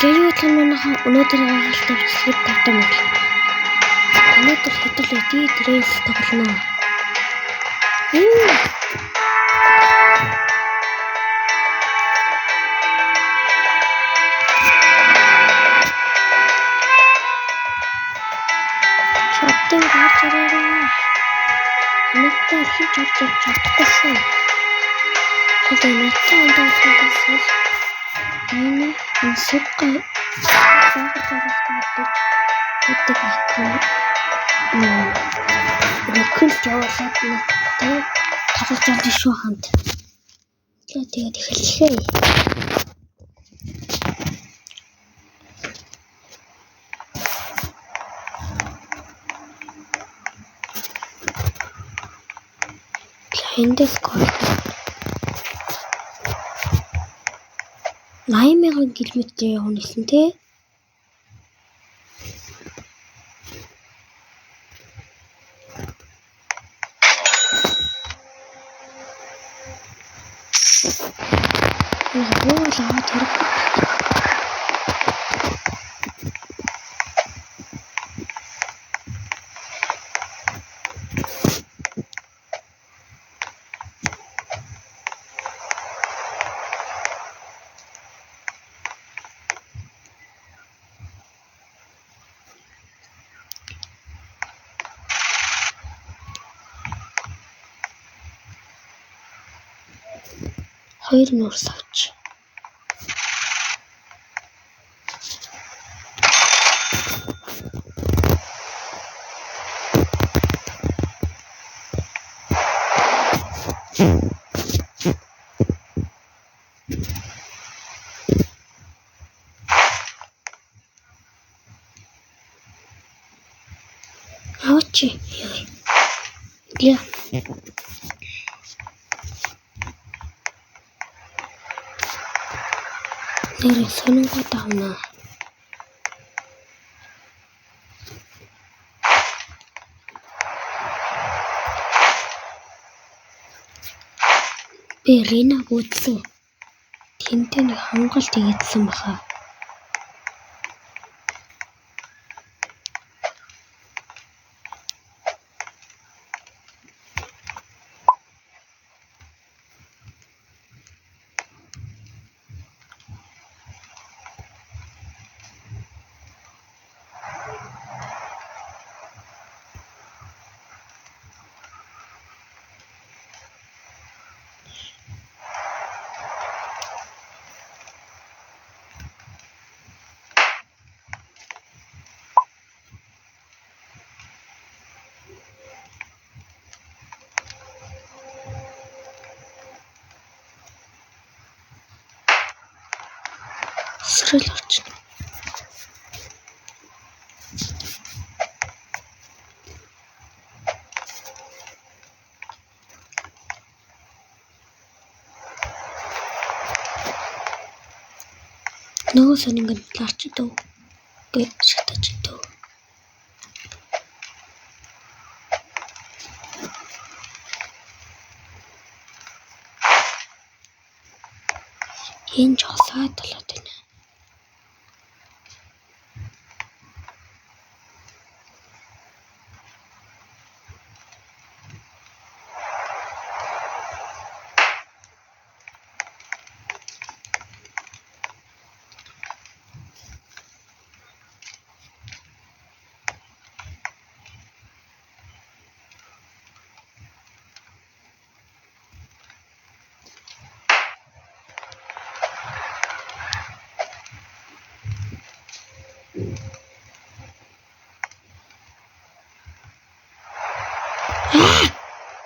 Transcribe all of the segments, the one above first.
Лейлүүд манайхаа өнөөдөр гайхалтай бичлэг тавьсан байна. Өнөөдөр хэдүүлээ дрейс тоглоно. Чаттай гарч ирээрээ. Өнөөдөр хийж орж чадахгүй шүү. Одоо нэгэн ондоосоос миний сүггүй гэдэг аккаунт рекорд явуулаад тэгээд тоглож байгаа шүү хамт. Тэгээд эхэллээ. Эндээс гол 80,000 км явна гэсэн тий. Яа, тэр хоёр нуурс авч. Авчи. Яа. Нэр сонирхол таана. Берина гүйтсэн. Тэнтэй нэг хангалт хийгдсэн баха. Срэл орч. Нөгөө сонинг ларч дөө. Гэ шатаж дөө. Энэ жосаад болоод байна.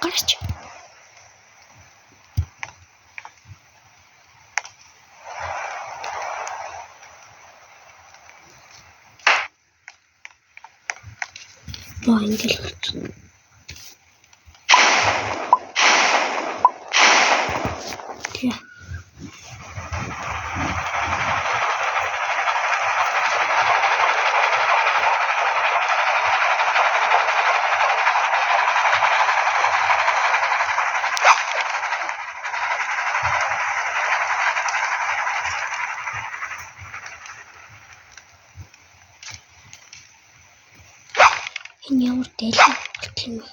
Гарч. Маа ингээл гарч. Тий. Энэ ямар дэлгэн болт юм бэ?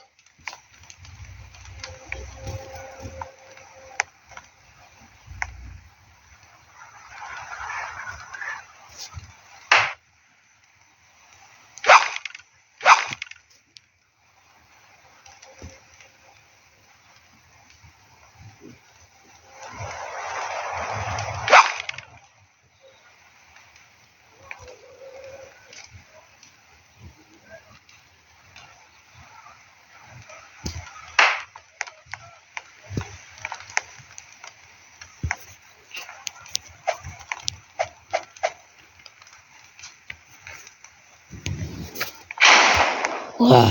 Ваа.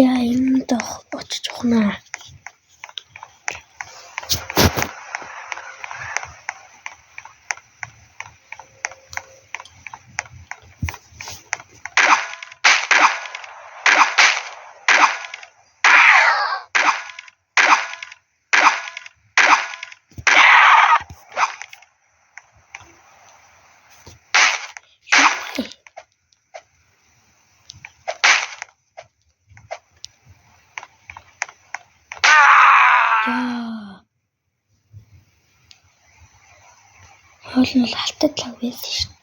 Я энэ дох очиж ухнаа. Яа. Хоол нь халтад лаг байсан шүү.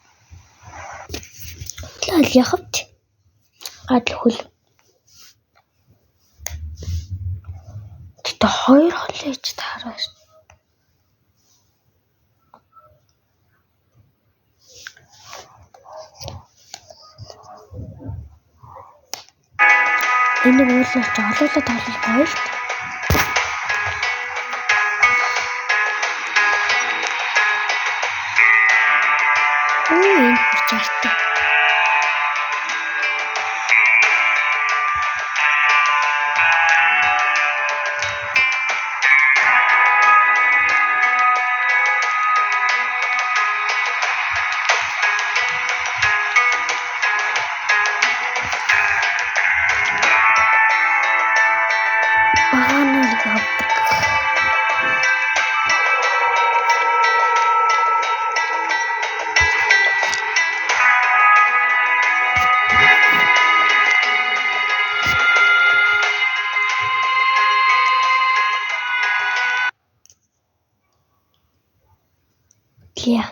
Лал яхавч. Гадл хөл. Тэ хоёр холж таараа шүү. Энэ уулаач олоолаа таалал гоё л. Энд хүрч артай. Багаанаар авдаг. Yeah.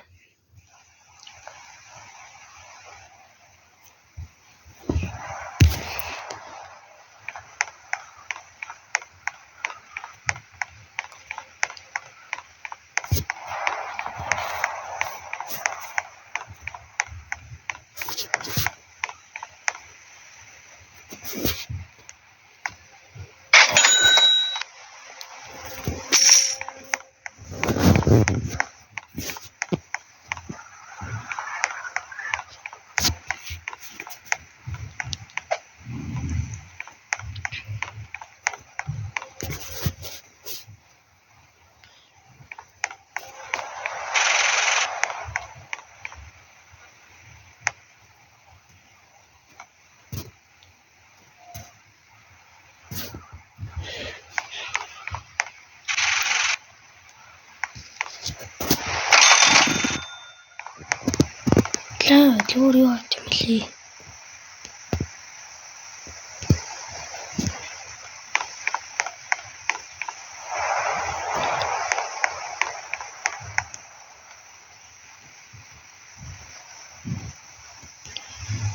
Луур юу авт юм лээ.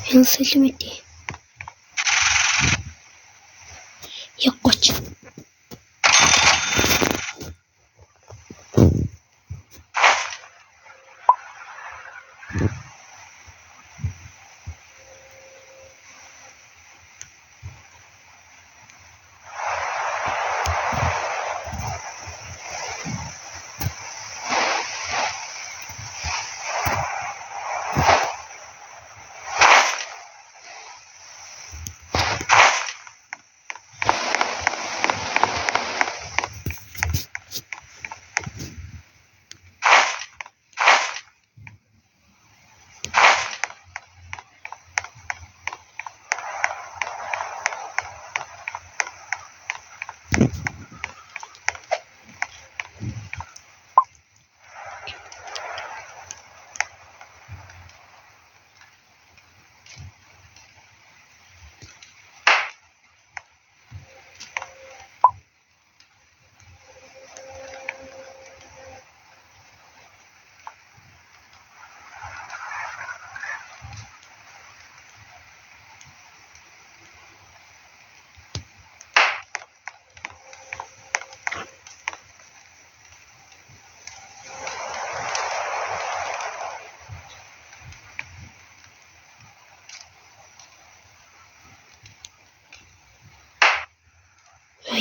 Хэлсэлмэти. Яггоч.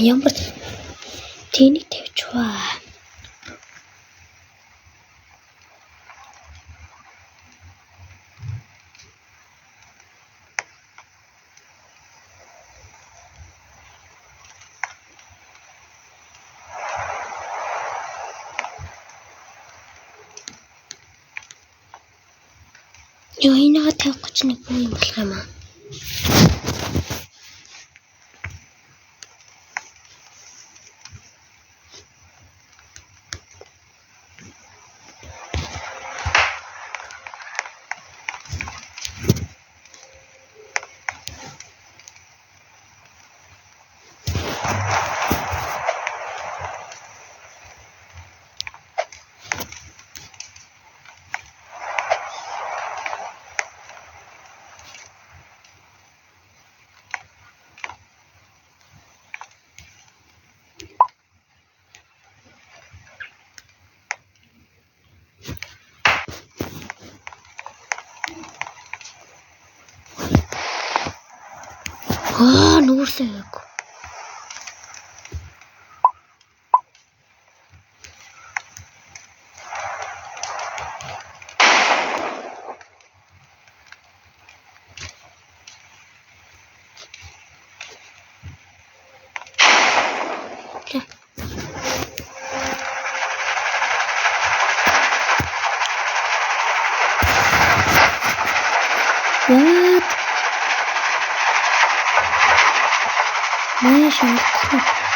ямар тэнийг тавьчихваа. Ёо энийгээ 50 31 бүх юм болох юм аа. Нүүрлээ яг. Яа. Мэн шалгах.